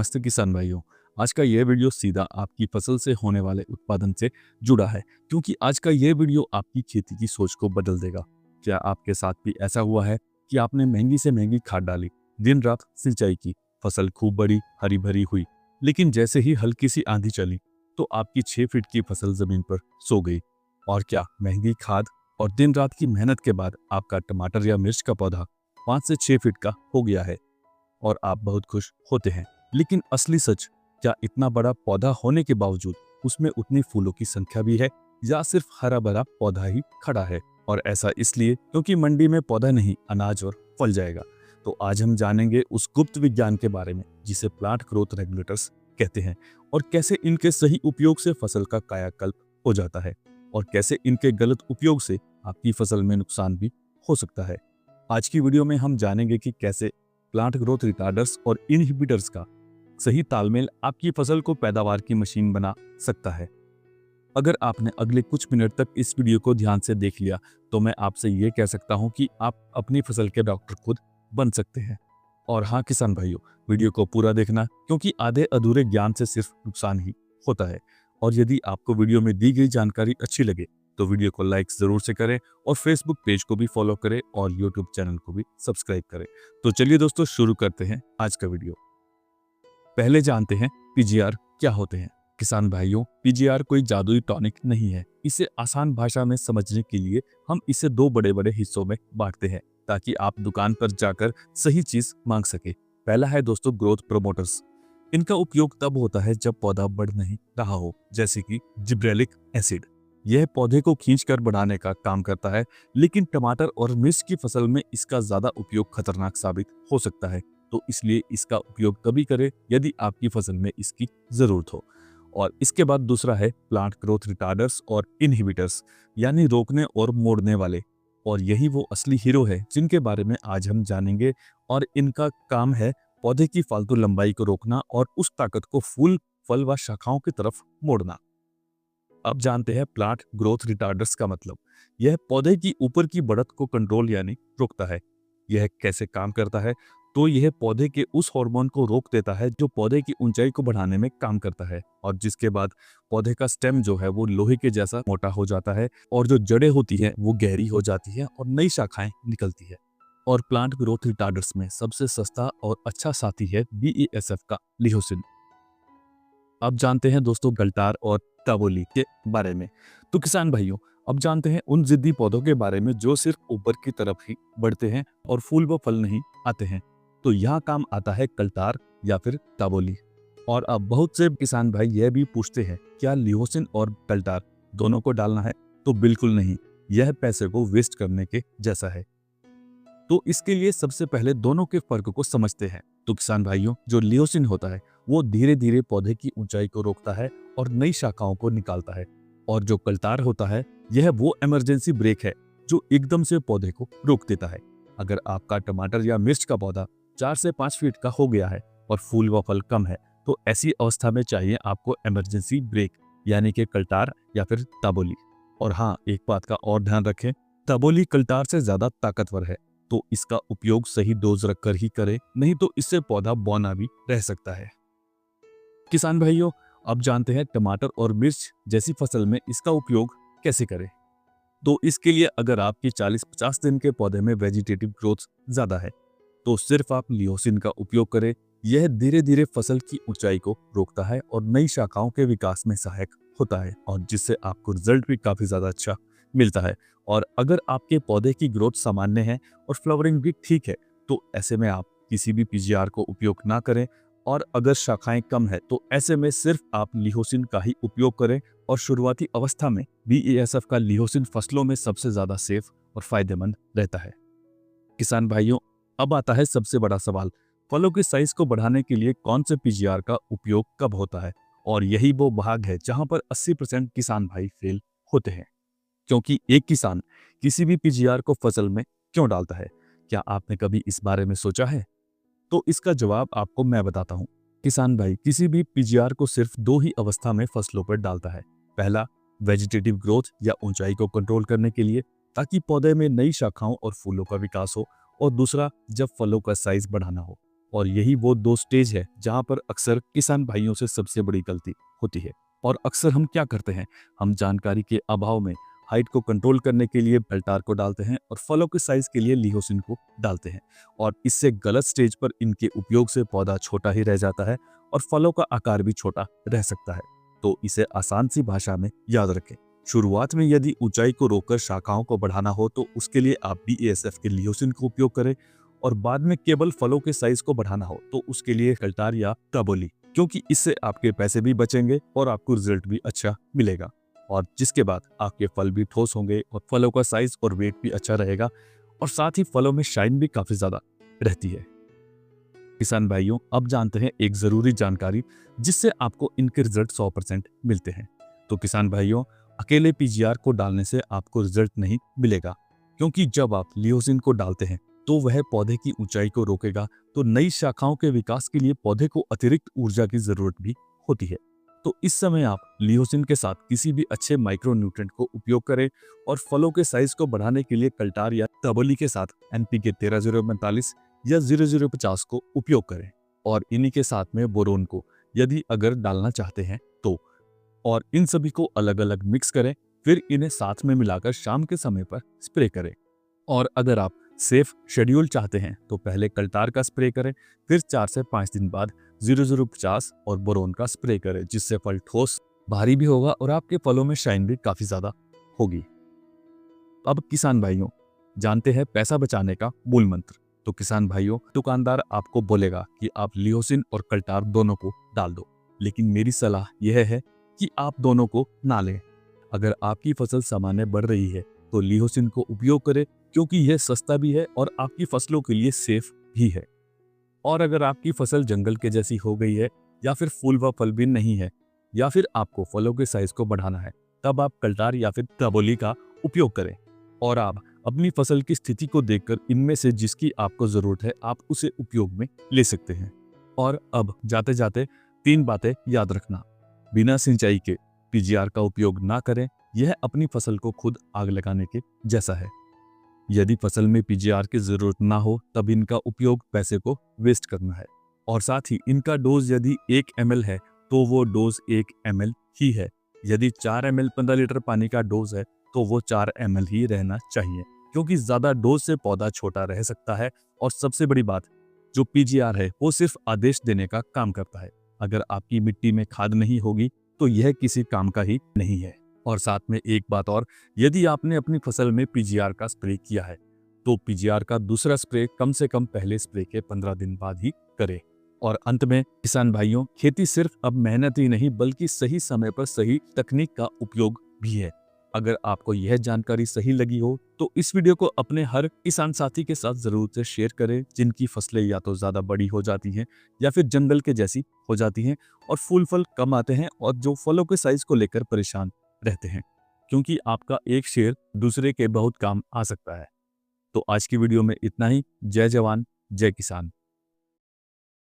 नमस्ते किसान भाइयों। आज का ये वीडियो सीधा आपकी फसल से होने वाले उत्पादन से जुड़ा है, क्योंकि आज का ये वीडियो आपकी खेती की सोच को बदल देगा। क्या आपके साथ भी ऐसा हुआ है कि आपने महंगी से महंगी खाद डाली, दिन रात सिंचाई की, फसल खूब बड़ी हरी भरी हुई, लेकिन जैसे ही हल्की सी आंधी चली तो आपकी 6 फीट की फसल जमीन पर सो गई। और क्या महंगी खाद और दिन रात की मेहनत के बाद आपका टमाटर या मिर्च का पौधा 5 से 6 फीट का हो गया है और आप बहुत खुश होते हैं। लेकिन असली सच, क्या इतना बड़ा पौधा होने के बावजूद उसमें उतनी फूलों की संख्या भी है, या सिर्फ हरा भरा पौधा ही खड़ा है? और ऐसा इसलिए क्योंकि मंडी में पौधा नहीं, अनाज और फल जाएगा। तो आज हम जानेंगे उस गुप्त विज्ञान के बारे में जिसे प्लांट ग्रोथ रेगुलेटर्स कहते हैं, और कैसे इनके सही उपयोग से फसल का कायाकल्प हो जाता है, और कैसे इनके गलत उपयोग से आपकी फसल में नुकसान भी हो सकता है। आज की वीडियो में हम जानेंगे कि कैसे प्लांट ग्रोथ रिटार्डर्स और इनहिबिटर्स का सही तालमेल आपकी फसल को पैदावार की मशीन बना सकता है। अगर आपने अगले कुछ मिनट तक इस वीडियो को ध्यान से देख लिया तो मैं आपसे ये कह सकता हूं कि आप अपनी फसल के डॉक्टर खुद बन सकते हैं। और हाँ किसान भाइयों, वीडियो को पूरा देखना, क्योंकि आधे अधूरे ज्ञान से सिर्फ नुकसान ही होता है। और यदि आपको वीडियो में दी गई जानकारी अच्छी लगे तो वीडियो को लाइक जरूर से करें, और फेसबुक पेज को भी फॉलो करें, और यूट्यूब चैनल को भी सब्सक्राइब करें। तो चलिए दोस्तों, शुरू करते हैं आज का वीडियो। पहले जानते हैं पीजीआर क्या होते हैं। किसान भाइयों, पीजीआर कोई जादुई टॉनिक नहीं है। इसे आसान भाषा में समझने के लिए हम इसे दो बड़े बड़े हिस्सों में बांटते हैं, ताकि आप दुकान पर जाकर सही चीज मांग सके। पहला है दोस्तों ग्रोथ प्रोमोटर्स। इनका उपयोग तब होता है जब पौधा बढ़ नहीं रहा हो, जैसे कि जिब्रेलिक एसिड। यह पौधे को खींचकर बढ़ाने का काम करता है, लेकिन टमाटर और मिर्च की फसल में इसका ज्यादा उपयोग खतरनाक साबित हो सकता है। तो इसलिए इसका उपयोग तभी करें यदि आपकी फसल में इसकी जरूरत हो। और इसके बाद दूसरा है प्लांट ग्रोथ रिटार्डर्स और इनहिबिटर्स, यानी रोकने और मोड़ने वाले। और यही वो असली हीरो है जिनके बारे में आज हम जानेंगे। और इनका काम है पौधे की फालतू लंबाई को रोकना और उस ताकत को फूल, फल व शाखाओं की तरफ मोड़ना। अब जानते हैं प्लांट ग्रोथ रिटार्डर्स का मतलब। यह पौधे की ऊपर की बढ़त को कंट्रोल यानी रोकता है। यह कैसे काम करता है? तो यह पौधे के उस हार्मोन को रोक देता है जो पौधे की ऊंचाई को बढ़ाने में काम करता है, और जिसके बाद पौधे का स्टेम जो है वो लोहे के जैसा मोटा हो जाता है, और जो जड़ें होती हैं वो गहरी हो जाती है और नई शाखाएं निकलती है। और प्लांट ग्रोथ रिटार्डर्स में सबसे सस्ता और अच्छा साथी है BASF का लिहोसिन। अब जानते हैं दोस्तों गलतार और ताबोली के बारे में। तो किसान भाइयों, अब जानते हैं उन जिद्दी पौधों के बारे में जो सिर्फ ऊपर की तरफ ही बढ़ते हैं और फूल व फल नहीं आते हैं। तो यहाँ काम आता है कलतार या फिर ताबोली। और अब बहुत से किसान भाई यह भी पूछते हैं, क्या लिहोसिन और कलतार दोनों को डालना है? तो बिल्कुल नहीं, यह पैसे को वेस्ट करने के जैसा है। तो इसके लिए सबसे पहले दोनों के फर्क को समझते हैं। तो किसान भाइयों, जो लियोसिन होता है वो धीरे धीरे पौधे की ऊंचाई को रोकता है और नई शाखाओं को निकालता है। और जो कलतार होता है, यह वो इमरजेंसी ब्रेक है जो एकदम से पौधे को रोक देता है। अगर आपका टमाटर या मिर्च का पौधा 4 से 5 फीट का हो गया है और फूल व फल कम है, तो ऐसी अवस्था में चाहिए आपको इमरजेंसी ब्रेक, यानी कि कलतार या फिर ताबोली। और हाँ, एक बात का और ध्यान रखें, ताबोली कलतार से ज्यादा ताकतवर है, तो इसका उपयोग सही डोज रखकर ही करें, नहीं तो इससे पौधा बौना भी रह सकता है। किसान भाइयों, अब जानते हैं टमाटर और मिर्च जैसी फसल में इसका उपयोग कैसे करें। तो इसके लिए अगर आपके 40-50 दिन के पौधे में वेजिटेटिव ग्रोथ ज्यादा है तो सिर्फ आप लियोसिन का उपयोग करें। यह धीरे धीरे फसल की ऊंचाई को रोकता है और नई शाखाओं के विकास में सहायक होता है, और जिससे आपको रिजल्ट भी काफी ज्यादा अच्छा मिलता है। और अगर आपके पौधे की ग्रोथ सामान्य है और फ्लावरिंग भी ठीक है, तो ऐसे में आप किसी भी पीजीआर को उपयोग ना करें। और अगर शाखाएं कम है तो ऐसे में सिर्फ आप लिहोसिन का ही उपयोग करें। और शुरुआती अवस्था में BASF का लिहोसिन फसलों में सबसे ज्यादा सेफ और फायदेमंद रहता है। किसान भाइयों, अब आता है सबसे बड़ा सवाल, फलों की साइज को बढ़ाने के लिए कौन से पीजीआर का उपयोग कब होता है? और यही वो भाग है जहां पर 80% किसान भाई फेल होते हैं। क्योंकि एक किसान किसी भी पीजीआर को फसल में क्यों डालता है? क्या आपने कभी इस बारे में सोचा है? तो इसका जवाब आपको मैं बताता हूँ। किसान भाई किसी भी पीजीआर को सिर्फ 2 ही अवस्था में फसलों पर डालता है। पहला, वेजिटेटिव ग्रोथ या ऊंचाई को कंट्रोल करने के लिए, ताकि पौधे में नई शाखाओं और फूलों का विकास हो। और दूसरा, जब फलों का साइज बढ़ाना हो। और यही वो दो स्टेज है जहां पर अक्सर किसान भाइयों से सबसे बड़ी गलती होती है। और अक्सर हम क्या करते हैं, हम जानकारी के अभाव में हाइट को कंट्रोल करने के लिए कल्टार को डालते हैं और फलों के साइज के लिए लिहोसिन को डालते हैं, और इससे गलत स्टेज पर इनके उपयोग से पौधा छोटा ही रह जाता है और फलों का आकार भी छोटा रह सकता है। तो इसे आसान सी भाषा में याद रखें। शुरुआत में यदि ऊंचाई को रोककर शाखाओं को बढ़ाना हो तो उसके लिए आप BASF के लियोसिन का उपयोग करें, और बाद में केवल फलों के साइज को बढ़ाना हो तो उसके लिए कल्टार या टबोली, क्योंकि इससे आपके पैसे भी बचेंगे और आपको रिजल्ट भी अच्छा मिलेगा, और जिसके बाद आपके फल भी ठोस होंगे और फलों का साइज और वेट भी अच्छा रहेगा, और साथ ही फलों में शाइन भी काफी ज्यादा रहती है। किसान भाइयों, अब जानते हैं एक जरूरी जानकारी जिससे आपको इनके रिजल्ट 100% मिलते हैं। तो किसान भाइयों, अकेले PGR को डालने से आपको रिजल्ट नहीं मिलेगा, क्योंकि जब आप लियोसिन को डालते हैं तो वह पौधे की ऊंचाई को रोकेगा, तो नई शाखाओं के विकास के लिए पौधे को अतिरिक्त ऊर्जा की जरूरत भी होती है। तो इस समय आप लियोसिन के साथ किसी भी अच्छे माइक्रो न्यूट्रिएंट को उपयोग करें, और फलों के साइज को बढ़ाने के लिए कल्टार या टबोली के साथ NPK 13-0-45 या 00-50 को उपयोग करें, और इन्हीं के साथ में बोरोन को यदि अगर डालना चाहते हैं तो, और इन सभी को अलग अलग मिक्स करें, फिर इन्हें साथ में मिलाकर शाम के समय पर स्प्रे करें। और अगर आप सेफ शेड्यूल चाहते हैं तो पहले कल्टार का स्प्रे करें, फिर 4 से 5 दिन बाद 00-50 और बोरोन का स्प्रे करें, जिससे फल ठोस भारी भी होगा और आपके फलों में शाइन भी काफी ज्यादा होगी। अब किसान भाइयों, जानते हैं पैसा बचाने का मूल मंत्र। तो किसान भाइयों, दुकानदार आपको बोलेगा कि आप लियोसिन और कल्टार दोनों को डाल दो, लेकिन मेरी सलाह यह है कि आप दोनों को ना लें। अगर आपकी फसल सामान्य बढ़ रही है तो लियोसिन को उपयोग करें, क्योंकि यह सस्ता भी है और आपकी फसलों के लिए सेफ भी है। और अगर आपकी फसल जंगल के जैसी हो गई है, या फिर फूल व फल भी नहीं है, या फिर आपको फलों के साइज को बढ़ाना है, तब आप कल्टार या फिर टबोली का उपयोग करें। और आप अपनी फसल की स्थिति को देखकर इनमें से जिसकी आपको जरूरत है आप उसे उपयोग में ले सकते हैं। और अब जाते जाते 3 बातें याद रखना। बिना सिंचाई के PGR का उपयोग ना करें, यह अपनी फसल को खुद आग लगाने के जैसा है। यदि फसल में PGR की जरूरत ना हो तब इनका उपयोग पैसे को वेस्ट करना है, और साथ ही इनका डोज यदि 1 ml है तो वो डोज 1 ml ही है। यदि 4 ml 15 लीटर पानी का डोज है तो वो 4 ml ही रहना चाहिए, क्योंकि ज्यादा डोज से पौधा छोटा रह सकता है। और सबसे बड़ी बात, जो PGR है वो सिर्फ आदेश देने का काम करता है। अगर आपकी मिट्टी में खाद नहीं होगी तो यह किसी काम का ही नहीं है। और साथ में एक बात और, यदि आपने अपनी फसल में PGR का स्प्रे किया है तो PGR का दूसरा स्प्रे कम से कम पहले स्प्रे के 15 दिन बाद ही करें। और अंत में किसान भाइयों, खेती सिर्फ अब मेहनत ही नहीं बल्कि सही समय पर सही तकनीक का उपयोग भी है। अगर आपको यह जानकारी सही लगी हो तो इस वीडियो को अपने हर किसान साथी के साथ जरूर से शेयर करें, जिनकी फसलें या तो ज्यादा बड़ी हो जाती हैं या फिर जंगल के जैसी हो जाती हैं और फूल फल कम आते हैं, और जो फलों के साइज को लेकर परेशान रहते हैं, क्योंकि आपका एक शेयर दूसरे के बहुत काम आ सकता है। तो आज की वीडियो में इतना ही। जय जवान, जय किसान।